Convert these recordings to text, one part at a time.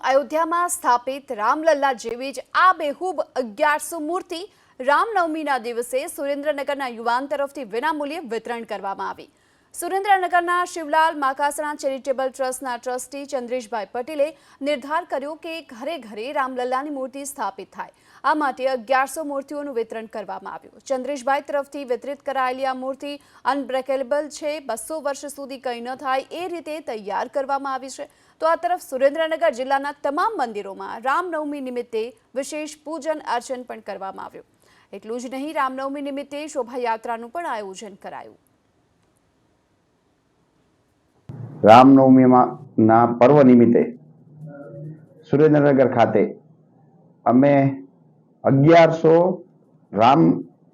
અયોધ્યામાં સ્થાપિત રામલલ્લા જેવી જ આબેહૂબ 1100 મૂર્તિ રામનવમીના દિવસે સુરેન્દ્રનગરના યુવાન તરફથી વિનામૂલ્યે વિતરણ કરવામાં આવી। સુરેન્દ્રનગરના શિવલાલ માકાસણા ચેરિટેબલ ટ્રસ્ટના ટ્રસ્ટી ચંદ્રેશભાઈ પટેલે નિર્ધાર કર્યો કે ઘરે ઘરે રામલલ્લાની મૂર્તિ સ્થાપિત થાય। આ માટે 1100 મૂર્તિઓનું વિતરણ કરવામાં આવ્યું। ચંદ્રેશભાઈ તરફથી વિતરિત કરાયેલી આ મૂર્તિ અનબ્રેકેબલ છે, 200 વર્ષ સુધી કંઈ ન થાય એ રીતે તૈયાર કરવામાં આવી છે। તો આ તરફ સુરેન્દ્રનગર જિલ્લાના તમામ મંદિરોમાં રામનવમી નિમિત્તે વિશેષ પૂજન અર્ચન પણ કરવામાં આવ્યું। એટલું જ નહીં, રામનવમી નિમિત્તે શોભાયાત્રાનું પણ આયોજન કરાયું। રામનવમીના પર્વ નિમિત્તે સુરેન્દ્રનગર ખાતે અમે 1100 રામ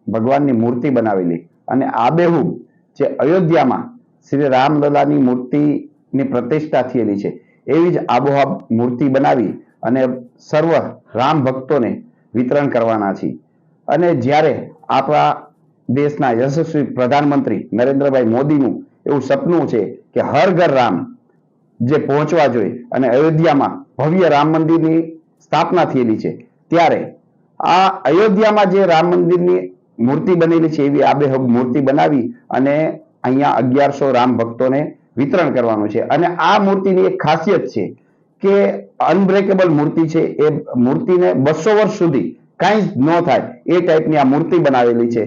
ભગવાનની મૂર્તિ બનાવેલી અને આબેહૂબ જે અયોધ્યામાં શ્રી રામલલ્લાની મૂર્તિની પ્રતિષ્ઠા થયેલી છે એવી જ આબોહબ મૂર્તિ બનાવી અને સર્વ રામ ભક્તોને વિતરણ કરવાના છીએ। અને જ્યારે આપણા દેશના યશસ્વી પ્રધાનમંત્રી નરેન્દ્રભાઈ મોદીનું એવું સપનું છે કે હર ઘર રામ જે પહોંચવા જોઈએ અને અયોધ્યામાં ભવ્ય રામ મંદિરની સ્થાપના થયેલી છે, ત્યારે આ અયોધ્યામાં જે રામ મંદિરની મૂર્તિ બનેલી છે એવી આબેહૂબ મૂર્તિ બનાવી અને અહીંયા 1100 રામ ભક્તોને વિતરણ કરવાનું છે। અને આ મૂર્તિની એક ખાસિયત છે કે અનબ્રેકેબલ મૂર્તિ છે। એ મૂર્તિને 200 વર્ષ સુધી કાંઈ જ ન થાય એ ટાઈપની આ મૂર્તિ બનાવેલી છે।